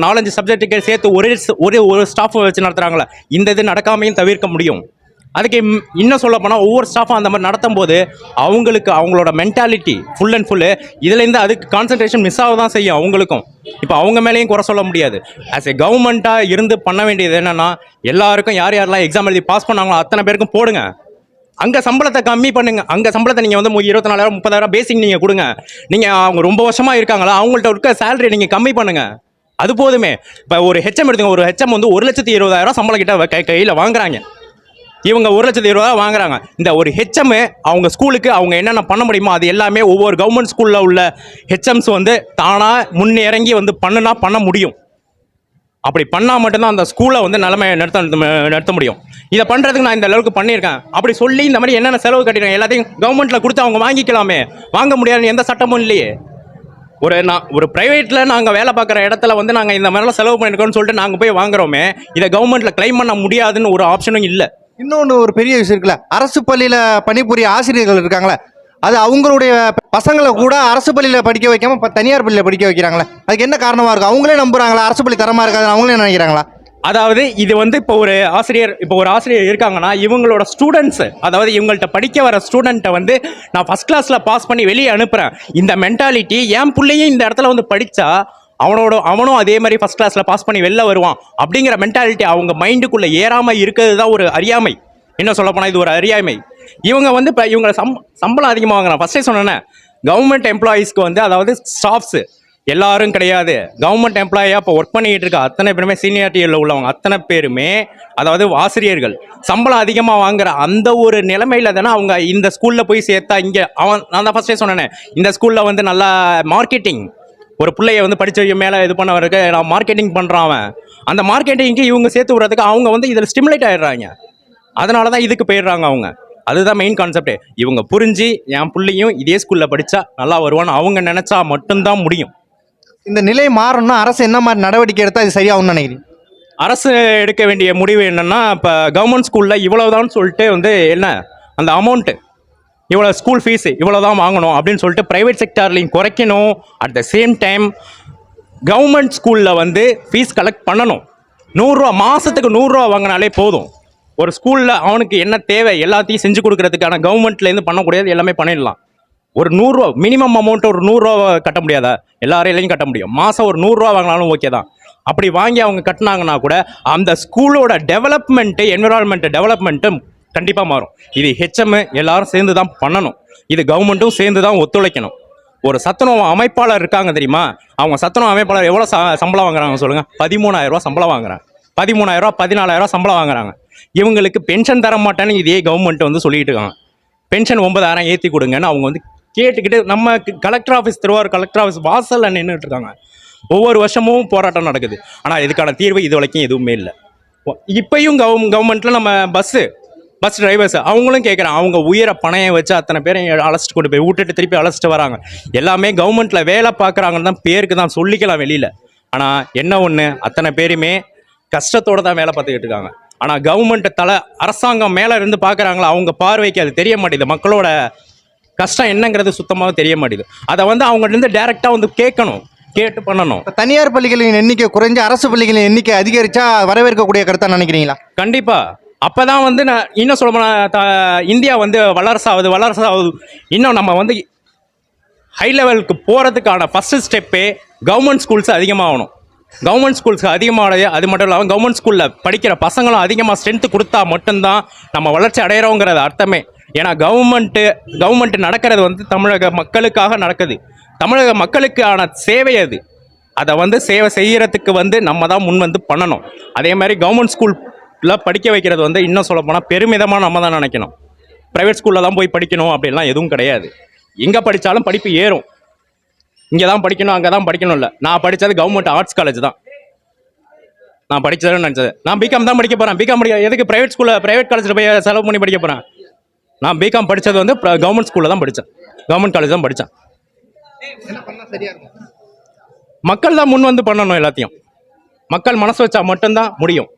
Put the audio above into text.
4-5 சப்ஜெக்ட்டுக்கு சேர்த்து ஒரு ஸ்டாஃப் வச்சு நடத்துகிறாங்களா, இந்த இது நடக்காமையும் தவிர்க்க முடியும். அதுக்கு இன்னும் சொல்ல போனால் ஒவ்வொரு ஸ்டாஃபும் அந்த மாதிரி நடத்தும் போது அவங்களுக்கு அவங்களோட மென்டாலிட்டி ஃபுல் அண்ட் ஃபுல்லு இதுலேருந்து அதுக்கு கான்சன்ட்ரேஷன் மிஸ் ஆக தான் செய்யும் அவங்களுக்கும். இப்போ அவங்க மேலேயும் குறை சொல்ல முடியாது. ஆஸ் எ கவர்மெண்ட்டாக இருந்து பண்ண வேண்டியது என்னென்னா, எல்லாருக்கும் யார் யாரெல்லாம் எக்ஸாம் எழுதி பாஸ் பண்ணாங்களோ அத்தனை பேருக்கும் போடுங்க. அங்கே சம்பளத்தை கம்மி பண்ணுங்க. அங்கே சம்பளத்தை நீங்கள் வந்து 24,000 30,000 பேசிக் நீங்கள் கொடுங்க. நீங்கள் அவங்க ரொம்ப வருஷமாக இருக்காங்களா, அவங்கள்ட்ட இருக்க சேலரி நீங்கள் கம்மி பண்ணுங்கள். அது போதுமே. இப்போ ஒரு ஹெச்எம் எடுத்துங்க. ஒரு ஹெச்எம் வந்து 1,20,000 சம்பளம் கிட்ட கையில் வாங்குறாங்க. இவங்க 1,20,000 வாங்குறாங்க. இந்த ஒரு ஹெச்எம் அவங்க ஸ்கூலுக்கு அவங்க என்னென்ன பண்ண முடியுமோ அது எல்லாமே ஒவ்வொரு கவர்மெண்ட் ஸ்கூலில் உள்ள ஹெச்எம்ஸ் வந்து தானாக முன்னிறங்கி வந்து பண்ண முடியும். அப்படி பண்ணால் மட்டும்தான் அந்த ஸ்கூலை வந்து நிலைமையை நடத்த முடியும். இதை பண்ணுறதுக்கு நான் இந்த அளவுக்கு பண்ணியிருக்கேன் அப்படி சொல்லி இந்த மாதிரி என்னென்ன செலவு கட்டிருக்கேன் எல்லாத்தையும் கவர்மெண்ட்டில் கொடுத்து அவங்க வாங்கிக்கலாமே. வாங்க முடியாதுன்னு எந்த சட்டமும் இல்லையே. ஒரு ப்ரைவேட்டில் நாங்கள் வேலை பார்க்குற இடத்துல வந்து நாங்கள் இந்த மாதிரிலாம் செலவு பண்ணியிருக்கோம்னு சொல்லிட்டு நாங்கள் போய் வாங்குறோமே, இதை கவர்மெண்ட்டில் கிளைம் பண்ண முடியாதுன்னு ஒரு ஆப்ஷனும் இல்லை. இன்னொன்று ஒரு பெரிய விஷயம் இருக்குல்ல, அரசு பள்ளியில் பணிபுரிய ஆசிரியர்கள் இருக்காங்களே, அது அவங்களுடைய பசங்களை கூட அரசு பள்ளியில் படிக்க வைக்காம தனியார் பள்ளியில் படிக்க வைக்கிறாங்களே, அதுக்கு என்ன காரணமாக இருக்கும்? அவங்களே நம்புறாங்களா அரசு பள்ளி தரமாக இருக்காதுன்னு அவங்களே நினைக்கிறாங்களா? அதாவது இது வந்து இப்போ ஒரு ஆசிரியர் இருக்காங்கன்னா இவங்களோட ஸ்டூடெண்ட்ஸு, அதாவது இவங்கள்ட்ட படிக்க வர ஸ்டூடெண்ட்டை வந்து நான் ஃபஸ்ட் கிளாஸில் பாஸ் பண்ணி வெளியே அனுப்புகிறேன். இந்த மென்டாலிட்டி என் பிள்ளையும் இந்த இடத்துல வந்து படித்தா அவனும் அதே மாதிரி ஃபஸ்ட் கிளாஸில் பாஸ் பண்ணி வெளில வருவான் அப்படிங்கிற மென்டாலிட்டி அவங்க மைண்டுக்குள்ளே ஏறாமல் இருக்கிறது தான் ஒரு அறியாமை. என்ன சொல்ல போனால் இது ஒரு அறியாமை. இவங்க வந்து இப்போ இவங்க சம்பளம் அதிகமாக வாங்குறான். ஃபஸ்ட்டே சொன்னேன்னே, கவர்மெண்ட் எம்ப்ளாயீஸ்க்கு வந்து அதாவது ஸ்டாஃப்ஸு எல்லாரும் கிடையாது. கவர்மெண்ட் எம்ப்ளாயாக இப்போ ஒர்க் பண்ணிக்கிட்டு இருக்க அத்தனை பேருமே சீனியாரிட்டியில் உள்ளவங்க அத்தனை பேருமே அதாவது ஆசிரியர்கள் சம்பளம் அதிகமாக வாங்குற அந்த ஒரு நிலைமையில தானே அவங்க இந்த ஸ்கூலில் போய் சேர்த்தா. இங்கே நான் தான் ஃபஸ்ட்டே சொன்னேனே, இந்த ஸ்கூலில் வந்து நல்லா மார்க்கெட்டிங், ஒரு பிள்ளைய வந்து படித்த மேலே இது பண்ண வரக்கு நான் மார்க்கெட்டிங் பண்ணுறான். அவன் அந்த மார்க்கெட்டிங்க்கு இவங்க சேர்த்து விடுறதுக்கு அவங்க வந்து இதில் ஸ்டிமுலேட் ஆகிடுறாங்க. அதனால தான் இதுக்கு போயிடுறாங்க அவங்க. அதுதான் மெயின் கான்செப்டே. இவங்க புரிஞ்சு என் பிள்ளையும் இதே ஸ்கூலில் படித்தா நல்லா வருவான்னு அவங்க நினச்சா மட்டும்தான் முடியும். இந்த நிலை மாறணும்னா அரசு என்ன மாதிரி நடவடிக்கை எடுத்தால் இது சரியாகும்னு நினைக்கிறேன்? அரசு எடுக்க வேண்டிய முடிவு என்னென்னா, இப்போ கவர்மெண்ட் ஸ்கூலில் இவ்வளவுதான் சொல்லிட்டு வந்து என்ன அந்த அமௌண்ட்டு இவ்வளோ ஸ்கூல் ஃபீஸு இவ்வளோ தான் வாங்கணும் அப்படின்னு சொல்லிட்டு ப்ரைவேட் செக்டார்லையும் குறைக்கணும். At the same time government ஸ்கூலில் வந்து ஃபீஸ் கலெக்ட் பண்ணணும். 100 ரூபா மாதத்துக்கு 100 ரூபா வாங்கினாலே போதும். ஒரு ஸ்கூலில் அவனுக்கு என்ன தேவை எல்லாத்தையும் செஞ்சு கொடுக்கறதுக்கான கவர்மெண்ட்லேருந்து பண்ணக்கூடியது எல்லாமே பண்ணிடலாம். ஒரு 100 ரூபா மினிமம் அமௌண்ட் ஒரு 100 ரூபா கட்ட முடியாதா? எல்லாரையிலையும் கட்ட முடியும். மாதம் ஒரு 100 ரூபா வாங்கினாலும் ஓகே தான். அப்படி வாங்கி அவங்க கட்டினாங்கன்னா கூட அந்த ஸ்கூலோட டெவலப்மெண்ட்டு, என்விரான்மெண்ட் டெவலப்மெண்ட்டு கண்டிப்பாக மாறும். இது ஹெச்எம் எல்லாரும் சேர்ந்து தான் பண்ணணும். இது கவர்மெண்ட்டும் சேர்ந்து தான் ஒத்துழைக்கணும். ஒரு சத்துணவு அமைப்பாளர் இருக்காங்க தெரியுமா, அவங்க சத்துணவு அமைப்பாளர் எவ்வளோ சம்பளம் வாங்குறாங்க சொல்லுங்கள்? 13,000 ரூபா சம்பளம் வாங்குறாங்க. 13,000 ரூபா 14,000 சம்பளம் வாங்குறாங்க. இவங்களுக்கு பென்ஷன் தர மாட்டேன்னு இதே கவர்மெண்ட் வந்து சொல்லிட்டு இருக்காங்க. பென்ஷன் 9,000 ஏற்றி கொடுங்கன்னு அவங்க வந்து கேட்டுக்கிட்டு நம்ம collector office, Tiruvarur collector office வாசலில் நின்றுட்டு இருக்காங்க. ஒவ்வொரு வருஷமும் போராட்டம் நடக்குது. ஆனால் இதுக்கான தீர்வு இது வரைக்கும் எதுவுமே இல்லை. இப்பயும் கவர்மெண்ட்டில் நம்ம பஸ் டிரைவர்ஸ் அவங்களும் கேட்குறாங்க. அவங்க உயிரை பணையை வச்சு அத்தனை பேரையும் அழைச்சிட்டு கொண்டு போய் விட்டுட்டு திருப்பி அழைச்சிட்டு வராங்க. எல்லாமே கவர்மெண்ட்டில் வேலை பார்க்குறாங்கன்னு தான் பேருக்கு தான் சொல்லிக்கலாம் வெளியில். ஆனால் என்ன ஒன்று, அத்தனை பேருமே கஷ்டத்தோடு தான் வேலை பார்த்துக்கிட்டு இருக்காங்க. ஆனால் கவர்மெண்ட் அரசாங்கம் மேலே இருந்து பார்க்குறாங்களா, அவங்க பார்வைக்கு அது தெரிய மாட்டேங்குது. மக்களோட கஷ்டம் என்னங்கிறது சுத்தமாக தெரிய மாட்டேங்குது. அதை வந்து அவங்கள்ட்ட டேரெக்டாக வந்து கேட்டு பண்ணணும். தனியார் பள்ளிகளின் எண்ணிக்கை குறைஞ்சு அரசு பள்ளிகளின் எண்ணிக்கை அதிகரித்தா வரவேற்கக்கூடிய கருத்தாக நினைக்கிறீங்களா? கண்டிப்பாக. அப்போ தான் வந்து நான் இன்னும் சொல்லப்போனால் இந்தியா வந்து வல்லரசாகுது. இன்னும் நம்ம வந்து ஹை லெவலுக்கு போகிறதுக்கான ஃபஸ்ட்டு ஸ்டெப்பே கவர்மெண்ட் ஸ்கூல்ஸ் அதிகமாகணும். கவர்மெண்ட் ஸ்கூல்ஸ் அதிகமானது அது மட்டும் இல்லாமல் கவர்மெண்ட் ஸ்கூலில் படிக்கிற பசங்களும் அதிகமாக ஸ்ட்ரென்த்து கொடுத்தா மட்டும்தான் நம்ம வளர்ச்சி அடைகிறோங்கிறது அர்த்தமே. ஏன்னா கவர்மெண்ட் நடக்கிறது வந்து தமிழக மக்களுக்காக நடக்குது. தமிழக மக்களுக்கான சேவை அது. அதை வந்து சேவை செய்கிறதுக்கு வந்து நம்ம தான் முன் வந்து பண்ணணும். அதே மாதிரி கவர்மெண்ட் ஸ்கூலில் படிக்க வைக்கிறது வந்து இன்னும் சொல்லப்போனால் பெருமிதமாக நம்ம தான் நினைக்கணும். ப்ரைவேட் ஸ்கூலில் தான் போய் படிக்கணும் அப்படின்லாம் எதுவும் கிடையாது. எங்கே படித்தாலும் படிப்பு ஏறும். இங்கே தான் படிக்கணும் அங்கே தான் படிக்கணும் இல்லை. நான் படித்தது கவர்மெண்ட் ஆர்ட்ஸ் காலேஜ் தான். நான் படித்ததுன்னு நினச்சது. நான் பிகாம் தான் படிக்க போகிறேன். பிகாம் எதுக்கு ப்ரைவேட் காலேஜில் போய் செலவு பண்ணி படிக்க போகிறேன்? நான் பிகாம் படித்தது வந்து கவர்மெண்ட் ஸ்கூலில் தான் படித்தேன். கவர்மெண்ட் காலேஜ் தான் படித்தேன். மக்கள் தான் முன் வந்து பண்ணணும். எல்லாத்தையும் மக்கள் மனசு வச்சா மட்டும்தான் முடியும்.